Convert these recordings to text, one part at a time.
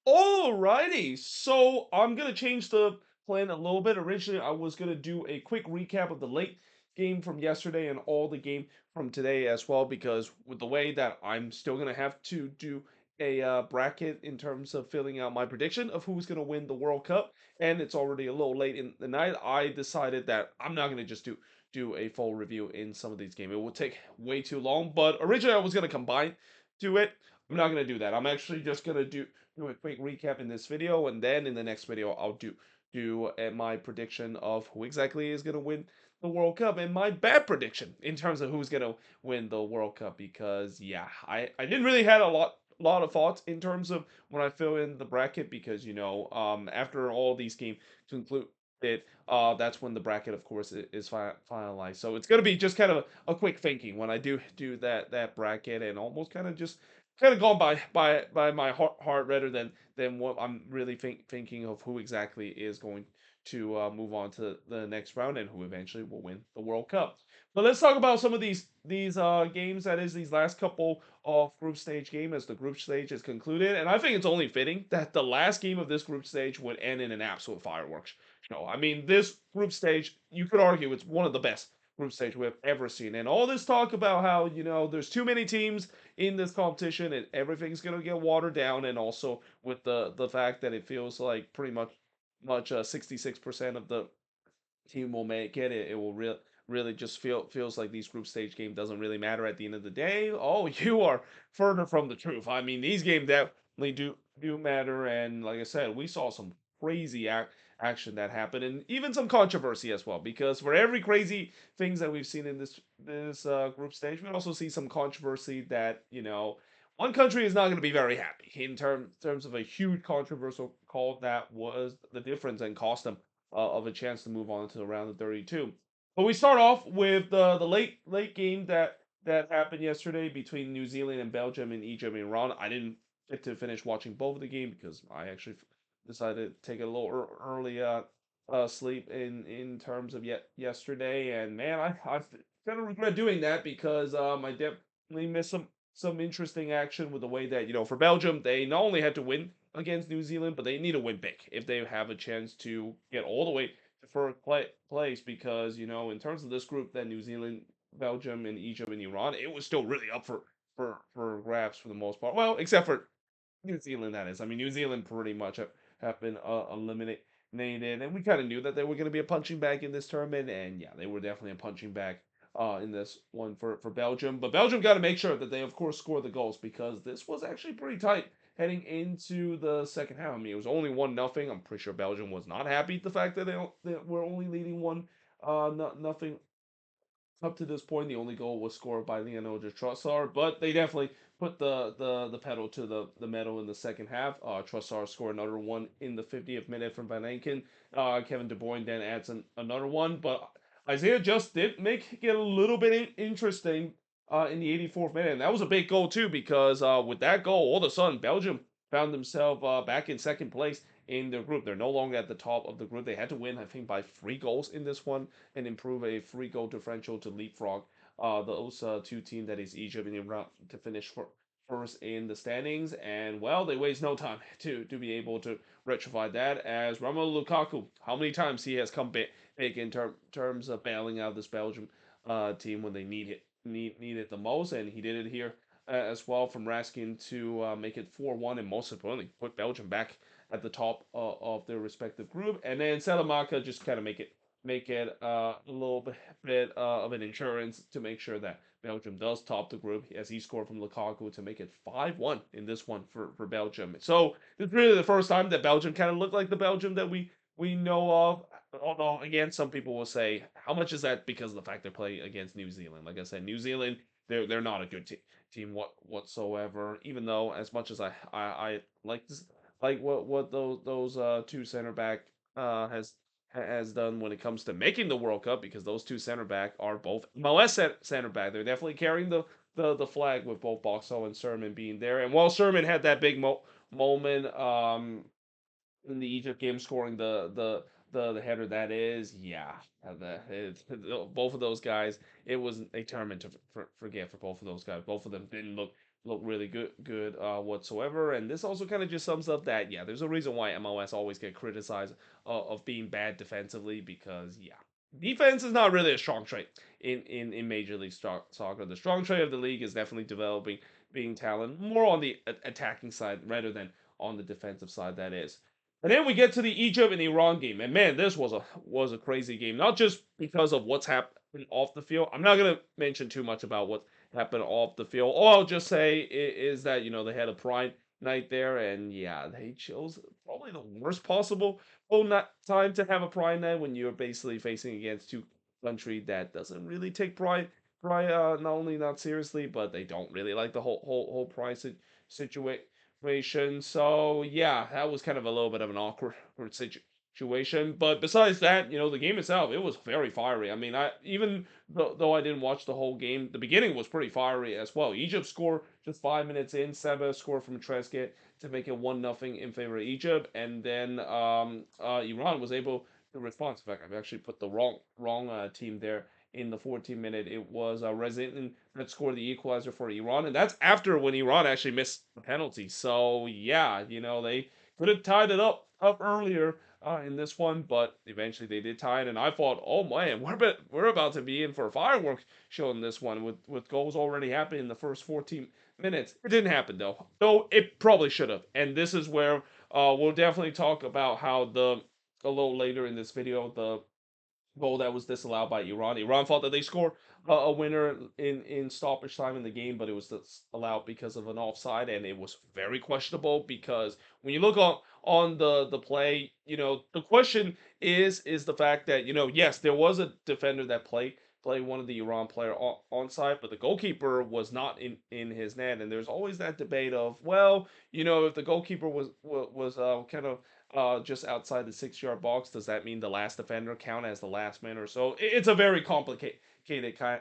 Alrighty, so I'm gonna change the plan a little bit. Originally, I was gonna do a quick recap of the late game from yesterday and all the game from today as well, because with the way that I'm still gonna have to do a bracket in terms of filling out my prediction of who's gonna win the World Cup, and it's already a little late in the night. I decided that I'm not gonna just do a full review in some of these games. It will take way too long. But originally, I was gonna combine do it. I'm not gonna do that. I'm actually just gonna do a quick recap in this video, and then in the next video I'll do my prediction of who exactly is gonna win the World Cup and my bad prediction in terms of who's gonna win the World Cup. Because yeah, I didn't really had a lot of thoughts in terms of when I fill in the bracket, because after all these games conclude it, that's when the bracket, of course, is finalized. So it's gonna be just kind of a quick thinking when I do that bracket, and almost kind of gone by my heart rather than what I'm really thinking of who exactly is going to move on to the next round and who eventually will win the World Cup. But let's talk about some of these games. That is, these last couple of group stage game, as the group stage is concluded, and I think it's only fitting that the last game of this group stage would end in an absolute fireworks. No, I mean, this group stage, you could argue it's one of the best group stage we've ever seen. And all this talk about how, there's too many teams in this competition and everything's going to get watered down, and also with the fact that it feels like pretty much 66% of the team will make it. It will really just feels like these group stage game doesn't really matter at the end of the day. Oh, you are further from the truth. I mean, these games definitely do matter, and like I said, we saw some crazy action that happened, and even some controversy as well. Because for every crazy things that we've seen in this group stage, we also see some controversy that one country is not going to be very happy in terms of a huge controversial call that was the difference and cost them of a chance to move on to the round of 32. But we start off with the late game that happened yesterday between New Zealand and Belgium and Egypt and Iran. I didn't get to finish watching both of the game because I actually decided to take a little early sleep in terms of yesterday. And man, I kind of regret doing that, because I definitely missed some interesting action with the way that, for Belgium, they not only had to win against New Zealand, but they need to win big if they have a chance to get all the way to first place. Because in terms of this group, that New Zealand, Belgium, and Egypt and Iran, it was still really up for grabs for the most part. Well, except for New Zealand, that is. I mean, New Zealand pretty much have been eliminated, and we kind of knew that they were going to be a punching bag in this tournament, and yeah, they were definitely a punching bag in this one for Belgium. But Belgium got to make sure that they, of course, score the goals, because this was actually pretty tight heading into the second half. I mean, it was only 1-0. I'm pretty sure Belgium was not happy at the fact that they were only leading one nothing up to this point. The only goal was scored by Leonardo Trossard, but they definitely put the pedal to the metal in the second half. Trossard scored another one in the 50th minute from Van Enken. Kevin De Bruyne then adds another one, but Isaiah just did make it a little bit interesting in the 84th minute. And that was a big goal too, because with that goal, all of a sudden Belgium found themselves back in second place in their group. They're no longer at the top of the group. They had to win, I think, by 3 goals in this one, and improve a 3 goal differential to leapfrog those two teams, that is Egypt and Iran, to finish first in the standings. And well, they waste no time to be able to rectify that, as Romelu Lukaku, how many times he has come big in terms of bailing out this Belgium team when they need it the most, and he did it here as well, from Raskin to make it 4-1, and most importantly put Belgium back at the top of their respective group. And then Salamanca just kind of make it a little bit of an insurance to make sure that Belgium does top the group, as he scored from Lukaku to make it 5-1 in this one for Belgium. So it's really the first time that Belgium kind of looked like the Belgium that we know of. Although, again, some people will say, how much is that because of the fact they're playing against New Zealand? Like I said, New Zealand, they're not a good team whatsoever. Even though, as much as I like this, like what those two center back has done when it comes to making the World Cup, because those two center back are both MLS center back. They're definitely carrying the flag, with both Boxall and Sermon being there. And while Sermon had that big moment in the Egypt game, scoring the header, that is, yeah, both of those guys, it was a tournament to forget for both of those guys. Both of them didn't look look really good whatsoever. And this also kind of just sums up that yeah, there's a reason why MLS always get criticized of being bad defensively because yeah, defense is not really a strong trait in Major League Soccer. The strong trait of the league is definitely developing being talent more on the attacking side rather than on the defensive side. That is. And then we get to the Egypt and Iran game, and man, this was a crazy game. Not just because of what's happened off the field. I'm not gonna mention too much about what happened off the field. All I'll just say is that they had a pride night there, and yeah, they chose probably the worst possible time to have a pride night when you're basically facing against two country that doesn't really take pride not only not seriously, but they don't really like the whole pride situation. So yeah, that was kind of a little bit of an awkward situation. But besides that, the game itself, it was very fiery. I mean, I even though I didn't watch the whole game, the beginning was pretty fiery as well. Egypt scored just 5 minutes in. Seba scored from Trezeguet to make it 1-0 in favor of Egypt, and then Iran was able to respond. In fact, I've actually put the wrong team there in the 14 minute. It was Resident that scored the equalizer for Iran, and that's after when Iran actually missed the penalty. So yeah, they could have tied it up earlier in this one, but eventually they did tie it. And I thought, oh man, we're about to be in for a fireworks show in this one with goals already happening in the first 14 minutes. It didn't happen though it probably should have. And this is where we'll definitely talk about how a little later in this video the goal that was disallowed by Iran. Iran thought that they scored a winner in stoppage time in the game, but it was allowed because of an offside, and it was very questionable because when you look on the play, the question is the fact that yes, there was a defender that played one of the Iran player onside, but the goalkeeper was not in his net, and there's always that debate of well, if the goalkeeper was kind of just outside the 6 yard box, does that mean the last defender count as the last man or so? It's a very complicated kind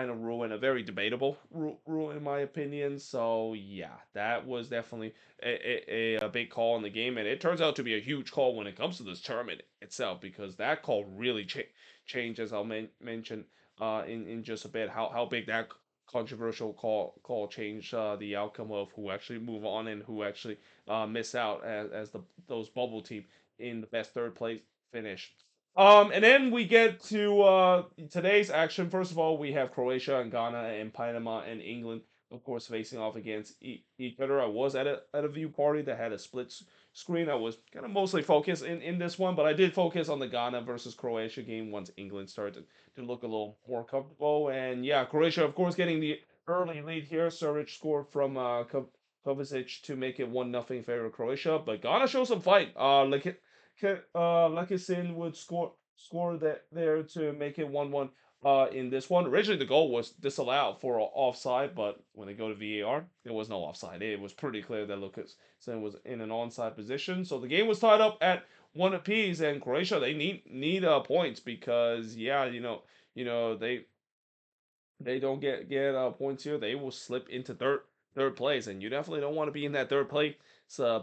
of rule and a very debatable rule in my opinion. So yeah, that was definitely a big call in the game, and it turns out to be a huge call when it comes to this tournament itself because that call really changed, as I'll mention in just a bit, how big that controversial call changed the outcome of who actually move on and who actually miss out as those bubble team in the best third place finish. And then we get to today's action. First of all, we have Croatia and Ghana and Panama and England, of course, facing off against each other. I was at a view party that had a split screen. I was kind of mostly focused in this one, but I did focus on the Ghana versus Croatia game once England started to look a little more comfortable. And yeah, Croatia, of course, getting the early lead here. Suric scored from Kovacic to make it 1-0 in favor of Croatia, but Ghana showed some fight. Lakisin would score that there to make it 1-1 in this one. Originally the goal was disallowed for offside, but when they go to VAR, there was no offside. It was pretty clear that Lakisin was in an onside position. So the game was tied up at one apiece, and Croatia they need points because yeah, they don't get points here, they will slip into third place, and you definitely don't want to be in that third place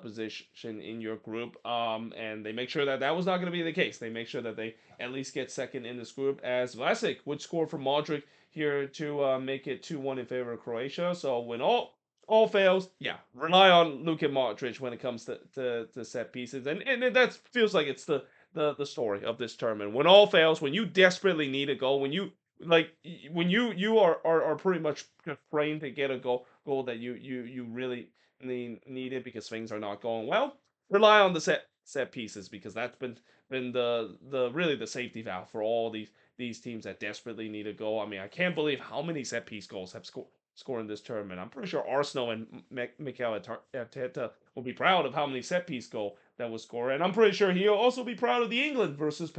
position in your group. And they make sure that that was not going to be the case. They make sure that they at least get second in this group, as Vlasic would score for Modric here to make it 2-1 in favor of Croatia. So when all fails, yeah, rely on Luka Modric when it comes to set pieces, and that feels like it's the story of this tournament. When all fails, when you desperately need a goal, like when you are pretty much praying to get a goal that you really need it because things are not going well, rely on the set pieces because that's been the really the safety valve for all these teams that desperately need a goal. I mean, I can't believe how many set piece goals have scored in this tournament. I'm pretty sure Arsenal and Mikel Arteta will be proud of how many set piece goal that was scored, and I'm pretty sure he'll also be proud of the England versus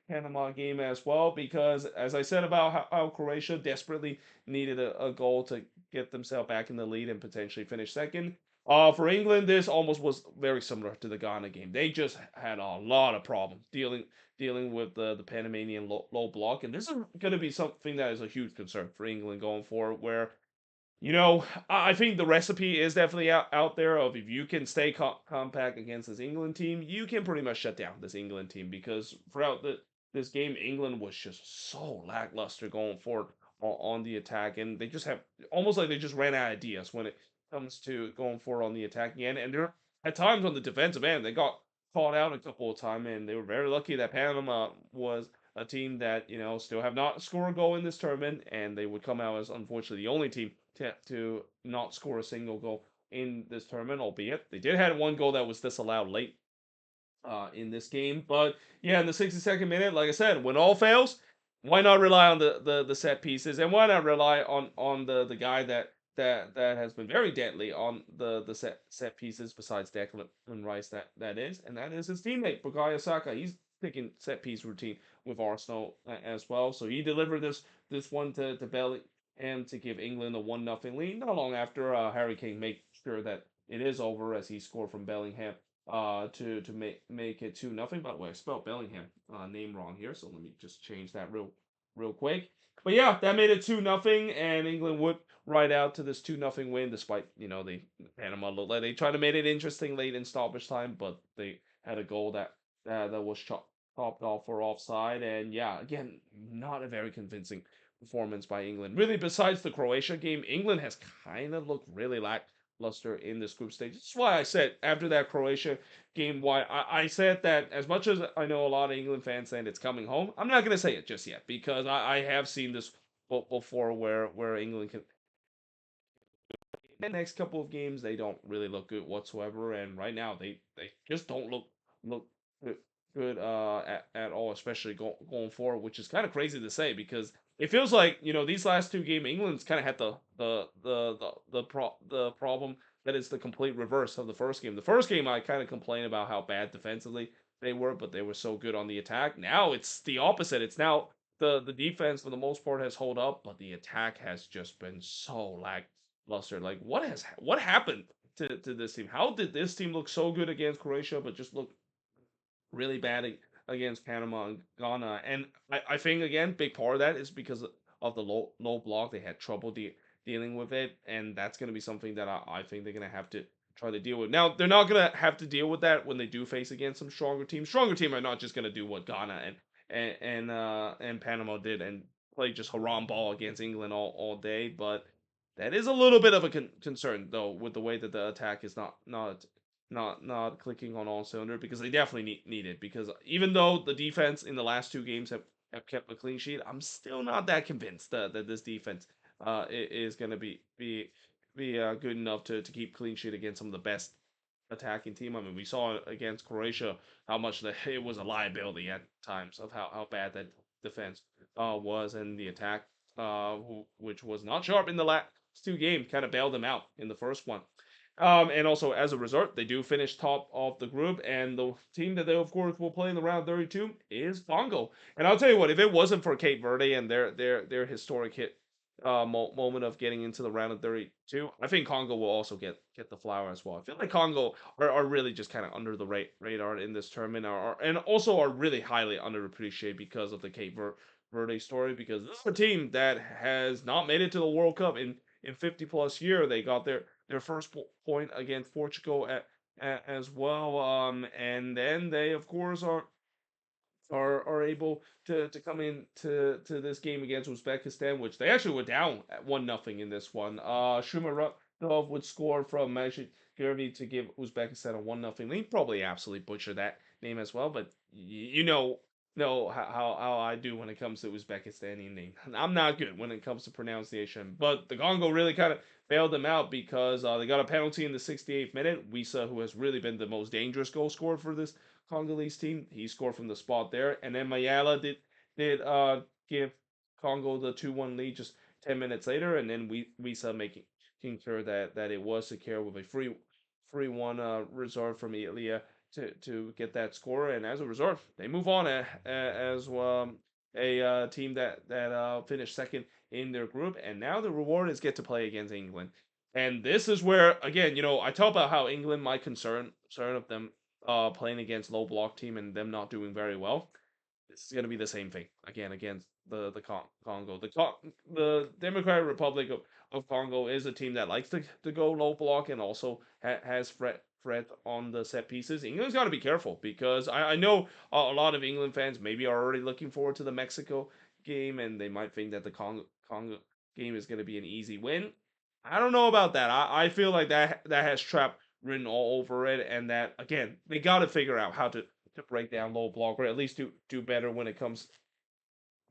Panama game as well, because as I said about how Croatia desperately needed a goal to get themselves back in the lead and potentially finish second. For England, this almost was very similar to the Ghana game. They just had a lot of problems dealing with the Panamanian low block, and this is going to be something that is a huge concern for England going forward. Where I think the recipe is definitely out there of if you can stay compact against this England team, you can pretty much shut down this England team because throughout this game, England was just so lackluster going forward on the attack, and they just have almost like they just ran out of ideas when it comes to going forward on the attacking end. And they're at times on the defensive end, they got caught out a couple of times, and they were very lucky that Panama was a team that still have not scored a goal in this tournament, and they would come out as unfortunately the only team to not score a single goal in this tournament. Albeit they did have one goal that was disallowed late in this game. But yeah, in the 62nd minute, like I said, when all fails, why not rely on the set pieces, and why not rely on the guy that has been very deadly on the set pieces besides Declan Rice, that is his teammate Bukayo Saka. He's taking set piece routine with Arsenal as well. So he delivered this one to Belly and to give England a 1-0 lead. Not long after, Harry Kane made sure that it is over as he scored from Bellingham to make it 2-0. By the way, I spelled Bellingham name wrong here, so let me just change that real quick. But yeah, that made it 2-0, and England would ride out to this 2-0 win, despite the Panama looked like they tried to make it interesting late in stoppage time, but they had a goal that was chopped off for offside, and yeah, again, not a very convincing performance by England. Really, besides the Croatia game, England has kind of looked really lackluster in this group stage. That's why I said after that Croatia game, why I said that as much as I know a lot of England fans saying it's coming home, I'm not going to say it just yet because I have seen this before where England can the next couple of games they don't really look good whatsoever, and right now they just don't look good, at all, especially going forward, which is kind of crazy to say because it feels like these last two games England's kind of had the problem that is the complete reverse of the first game. The first game I kind of complained about how bad defensively they were, but they were so good on the attack. Now it's the opposite. It's now the defense for the most part has held up, but the attack has just been so lackluster. Like what happened to this team? How did this team look so good against Croatia, but just look really bad against Panama and Ghana? And I think again, big part of that is because of the low block. They had trouble dealing with it, and that's going to be something that I think they're going to have to try to deal with. Now they're not going to have to deal with that when they do face against some stronger teams. Stronger teams are not just going to do what Ghana and Panama did and play just haram ball against England all day, but that is a little bit of a concern though with the way that the attack is not clicking on all cylinder because they definitely need it because even though the defense in the last two games have kept a clean sheet, I'm still not that convinced that this defense is going to be good enough to keep clean sheet against some of the best attacking team. I mean, we saw against Croatia how much it was a liability at times of how bad that defense was, and the attack, which was not sharp in the last two games, kind of bailed them out in the first one. And also, as a result, they do finish top of the group, and the team that they, of course, will play in the round 32 is Congo. And I'll tell you what, if it wasn't for Cape Verde and their historic hit moment of getting into the round of 32, I think Congo will also get the flower as well. I feel like Congo are really just kind of under the radar in this tournament, and also are really highly underappreciated because of the Cape Verde story. Because this is a team that has not made it to the World Cup in 50 plus year. They got their first point against Portugal as well, and then they of course are able to come in to this game against Uzbekistan, which they actually were down at 1-0 in this one. Shumarodov would score from Majid Gervi to give Uzbekistan a 1-0 lead. Probably absolutely butcher that name as well, but you know how I do when it comes to Uzbekistani name. I'm not good when it comes to pronunciation, but the Congo really kind of bailed them out because they got a penalty in the 68th minute. Wisa, who has really been the most dangerous goal scorer for this Congolese team. He scored from the spot there, and then Mayala did give Congo the 2-1 lead just 10 minutes later, and then Wisa making sure that it was secure with a free one result from Ilya to get that score, and as a result, they move on as a team that finished second in their group, and now the reward is get to play against England. And this is where, again, I talk about how England, my concern of them playing against low block team and them not doing very well. This is going to be the same thing again against the Congo. The Democratic Republic of Congo is a team that likes to go low block and also has threat on the set pieces. England's got to be careful because I know a lot of England fans maybe are already looking forward to the Mexico game and they might think that the Congo game is going to be an easy win. I don't know about that. I feel like that has trap written all over it, and that again they got to figure out how to break down low block or at least do better when it comes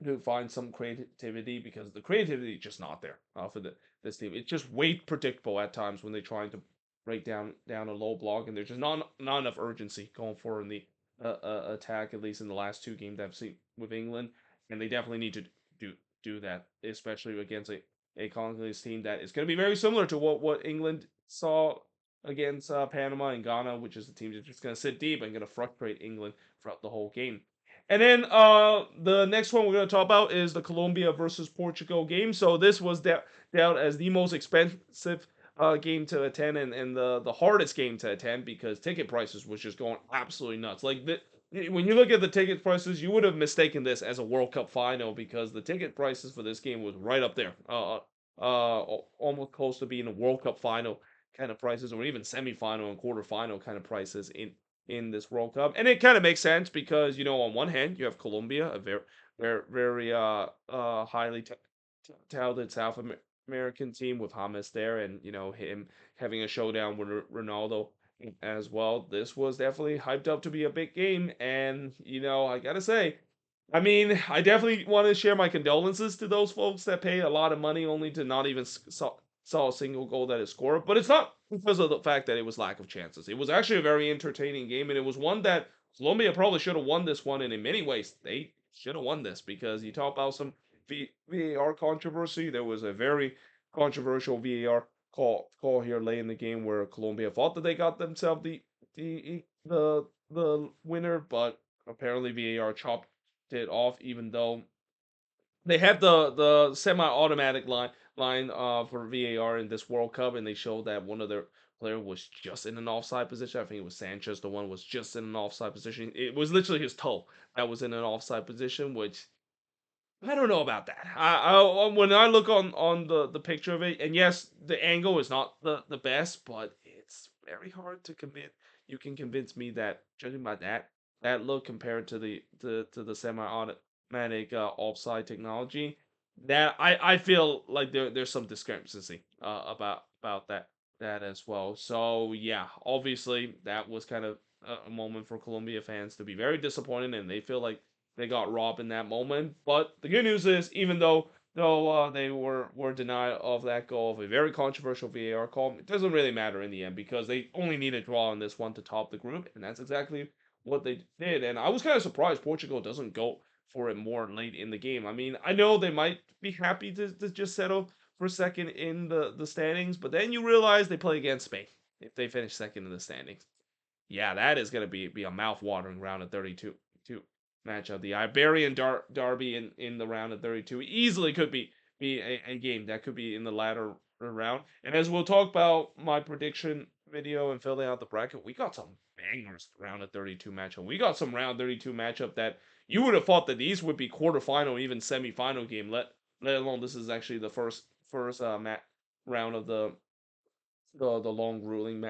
to find some creativity because the creativity is just not there for this team. It's just way predictable at times when they're trying to break down a low block, and there's just not enough urgency going forward in the attack. At least in the last two games I've seen with England, and they definitely need to do do that, especially against a Congolese team that is going to be very similar to what England saw against Panama and Ghana, which is the team that's just going to sit deep and going to frustrate England throughout the whole game. And then the next one we're going to talk about is the Colombia versus Portugal game. So this was dealt as the most expensive game to attend and the hardest game to attend because ticket prices was just going absolutely nuts. Like when you look at the ticket prices, you would have mistaken this as a World Cup final because the ticket prices for this game was right up there, almost close to being a World Cup final kind of prices, or even semifinal and quarterfinal kind of prices in this World Cup. And it kind of makes sense because on one hand you have Colombia, a very highly talented South American team with James there, and him having a showdown with Ronaldo as well. This was definitely hyped up to be a big game, and I gotta say, I mean, I definitely want to share my condolences to those folks that pay a lot of money only to not even saw a single goal that is scored. But it's not because of the fact that it was lack of chances. It was actually a very entertaining game, and it was one that Colombia probably should have won this one. And in many ways, they should have won this because you talk about some VAR controversy. There was a very controversial VAR call here late in the game where Colombia thought that they got themselves the winner, but apparently VAR chopped it off, even though they had the semi-automatic line for VAR in this World Cup, and they showed that one of their player was just in an offside position. I think it was Sanchez. The one was just in an offside position. It was literally his toe that was in an offside position, which I don't know about that. When I look on the picture of it, and yes, the angle is not the best, but it's very hard to commit. You can convince me that judging by that look compared to the semi-automatic offside technology, that I feel like there's some discrepancy about that as well. So yeah, obviously that was kind of a moment for Colombia fans to be very disappointed, and they feel like they got robbed in that moment. But the good news is, even though they were denied of that goal of a very controversial VAR call, it doesn't really matter in the end because they only need a draw on this one to top the group, and that's exactly what they did. And I was kind of surprised Portugal doesn't go for it more late in the game. I mean, I know they might be happy to just settle for second in the standings, but then you realize they play against Spain if they finish second in the standings. Yeah, that is going to be a mouth-watering round of 32 matchup. The Iberian Derby in the round of 32 easily could be a game that could be in the latter round. And as we'll talk about my prediction video and filling out the bracket, we got some bangers round of 32 matchup. We got some round 32 matchup that you would have thought that these would be quarterfinal, even semifinal game. Let alone this is actually the first round of the long grueling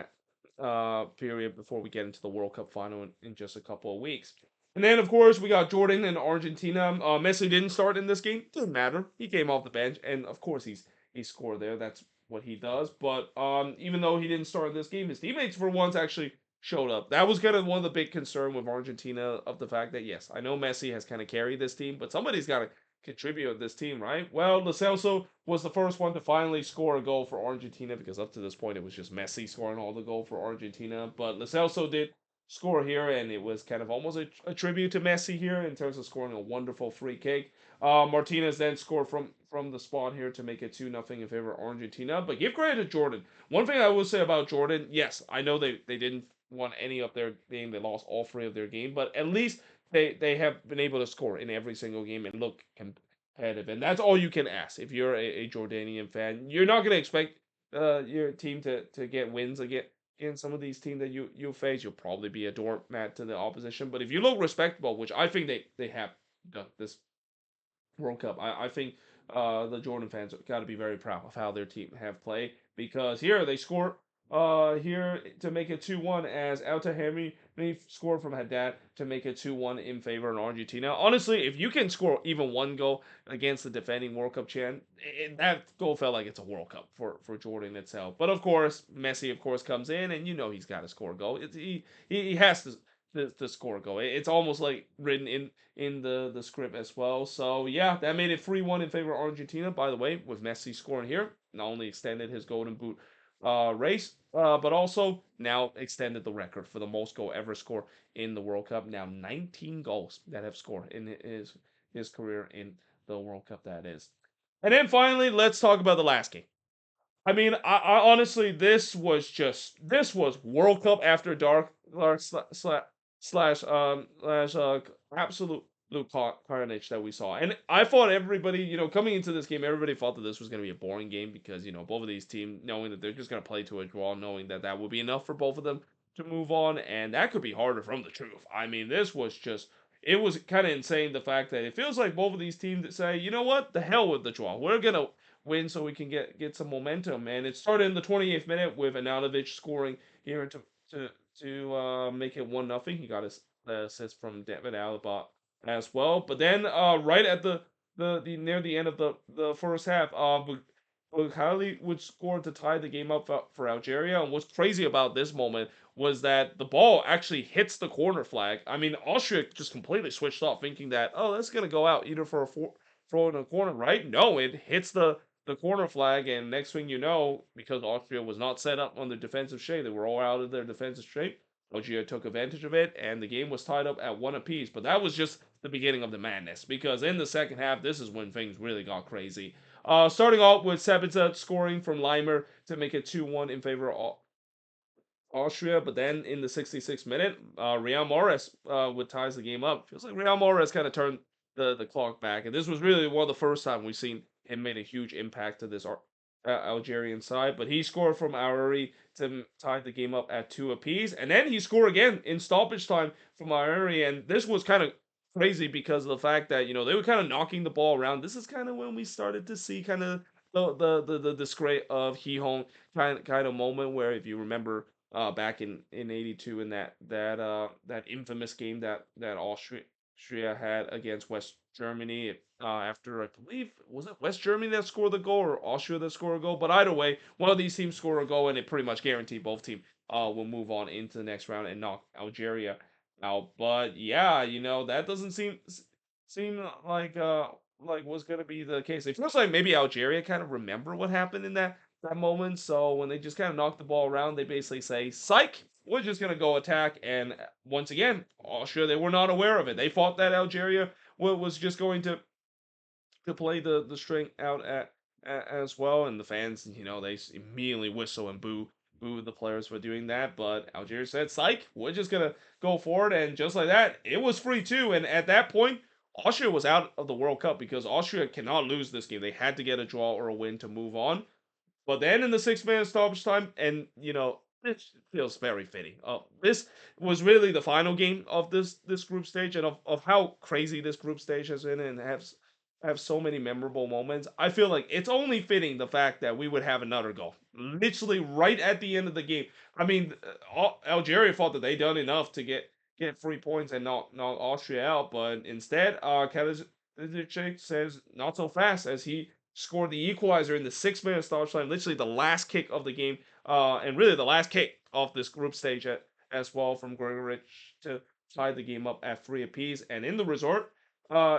period before we get into the World Cup final in just a couple of weeks. And then, of course, we got Jordan and Argentina. Messi didn't start in this game. Doesn't matter. He came off the bench, and of course, he scored there. That's what he does. But even though he didn't start in this game, his teammates for once actually showed up. That was kind of one of the big concern with Argentina of the fact that yes, I know Messi has kind of carried this team, but somebody's got to contribute to this team, right? Well, Lo Celso was the first one to finally score a goal for Argentina because up to this point it was just Messi scoring all the goal for Argentina. But Lo Celso did score here, and it was kind of almost a tribute to Messi here in terms of scoring a wonderful free kick. Martinez then scored from the spot here to make it 2-0 in favor of Argentina. But give credit to Jordan. One thing I will say about Jordan, yes, I know they didn't won any of their game. They lost all three of their game, but at least they have been able to score in every single game and look competitive, and that's all you can ask if you're a Jordanian fan. You're not going to expect your team to get wins against some of these teams that you face. You'll probably be a doormat to the opposition, but if you look respectable, which I think they have done this World Cup, I think the Jordan fans got to be very proud of how their team have played because here they score here to make it 2-1 as Altahemi scored from Haddad to make it 2-1 in favor of Argentina. Honestly, if you can score even one goal against the defending World Cup champ, that goal felt like it's a World Cup for Jordan itself. But of course, Messi of course comes in, and you know he's got to score a goal. He has to score a goal. It's almost like written in the script as well. So yeah, that made it 3-1 in favor of Argentina. By the way, with Messi scoring here, not only extended his Golden Boot race, but also now extended the record for the most goal ever scored in the World Cup. Now 19 goals that have scored in his career in the World Cup. That is. And then finally, let's talk about the last game. I mean, I honestly, this was World Cup after dark slash absolute carnage that we saw. And I thought everybody, coming into this game, everybody thought that this was going to be a boring game because both of these teams knowing that they're just going to play to a draw, knowing that that would be enough for both of them to move on, and that could be harder from the truth. I mean, this was just. It was kind of insane the fact that it feels like both of these teams that say, you know what, the hell with the draw. We're gonna win so we can get some momentum. And it started in the 28th minute with Ananovic scoring here to make it 1-0. He got his assist from David Alaba as well. But then right at the near the end of the first half, Bukhari would score to tie the game up for Algeria. And what's crazy about this moment was that the ball actually hits the corner flag. I mean, Austria just completely switched off, thinking that, oh, that's going to go out either for a throw in the corner, right? No, it hits the corner flag, and next thing you know, because Austria was not set up on their defensive shape, they were all out of their defensive shape. Algeria took advantage of it, and the game was tied up at one apiece. But that was just the beginning of the madness, because in the second half, this is when things really got crazy. Starting off with Sabitzer scoring from Leimer to make it 2-1 in favor of Austria, but then in the 66th minute, Real Morris would ties the game up. Feels like Real Morris kind of turned the clock back, and this was really one of the first time we've seen him made a huge impact to this Algerian side. But he scored from Aouari to tie the game up at two apiece, and then he scored again in stoppage time from Aouari, and this was kind of crazy because of the fact that they were kind of knocking the ball around. This is kind of when we started to see kind of the disgrace of Hee-Hong kind of moment where, if you remember back in '82 in that infamous game that Austria had against West Germany. After, I believe, was it West Germany that scored the goal or Austria that scored a goal? But either way, one of these teams score a goal, and it pretty much guaranteed both teams will move on into the next round and knock Algeria out. But yeah, that doesn't seem like was gonna be the case. It feels like maybe Algeria kind of remember what happened in that moment. So when they just kind of knock the ball around, they basically say, "Psych, we're just gonna go attack." And once again, Austria, they were not aware of it. They thought that Algeria was just going to play the string out as well, and the fans, they immediately whistle and boo the players for doing that. But Algeria said, "Psych, we're just gonna go forward," and just like that, it was 3-2. And at that point, Austria was out of the World Cup because Austria cannot lose this game. They had to get a draw or a win to move on. But then in the 6 minute stoppage time, and it feels very fitting. This was really the final game of this group stage, and of how crazy this group stage has been, and have so many memorable moments. I feel like it's only fitting the fact that we would have another goal, literally right at the end of the game. I mean, Algeria thought that they done enough to get 3 points and knock Austria out, but instead, Kalisic says not so fast, as he scored the equalizer in the 6 minute stoppage time, literally the last kick of the game, and really the last kick of this group stage as well from Gregory to tie the game up at three apiece. And in the resort,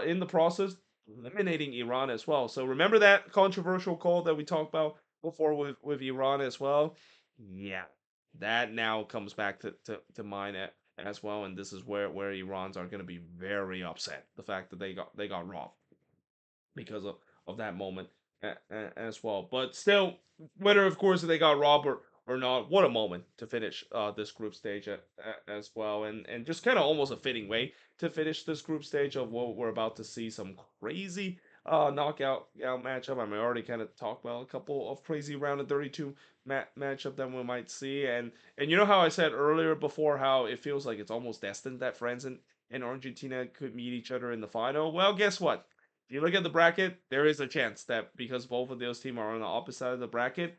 in the process, eliminating Iran as well. So remember that controversial call that we talked about before with Iran as well? Yeah, that now comes back to mind as well, and this is where Iran's are going to be very upset, the fact that they got robbed because of that moment as well. But still, whether of course they got robbed or not, what a moment to finish this group stage as well, and just kind of almost a fitting way to finish this group stage of what we're about to see some crazy knockout matchup. I mean, I already kind of talked about a couple of crazy round of 32 matchup that we might see, and you know how I said earlier before how it feels like it's almost destined that France and Argentina could meet each other in the final. Well, guess what? If you look at the bracket, there is a chance that because both of those teams are on the opposite side of the bracket,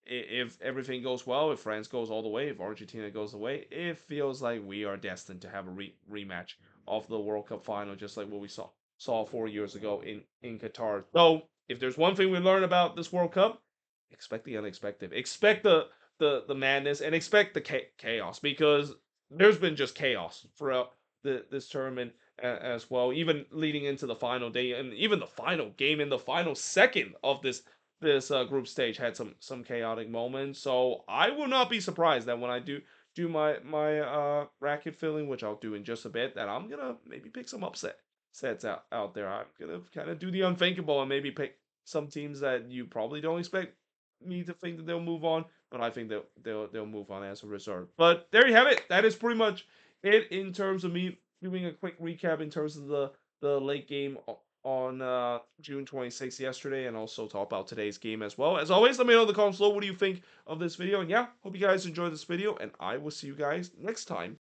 if everything goes well, if France goes all the way, if Argentina goes away, it feels like we are destined to have a rematch of the World Cup final, just like what we saw 4 years ago in Qatar. So if there's one thing we learned about this World Cup, expect the unexpected. Expect the madness and expect the chaos because there's been just chaos throughout this tournament as well, even leading into the final day and even the final game in the final second of this group stage had some chaotic moments. So I will not be surprised that when I do my bracket filling, which I'll do in just a bit, that I'm gonna maybe pick some sets out there. I'm gonna kind of do the unthinkable and maybe pick some teams that you probably don't expect me to think that they'll move on, but I think they'll move on as a reserve. But there you have it. That is pretty much it in terms of me doing a quick recap in terms of the late game on June 26th yesterday, and also talk about today's game as well. As always, let me know in the comments below what do you think of this video. And yeah, hope you guys enjoyed this video, and I will see you guys next time.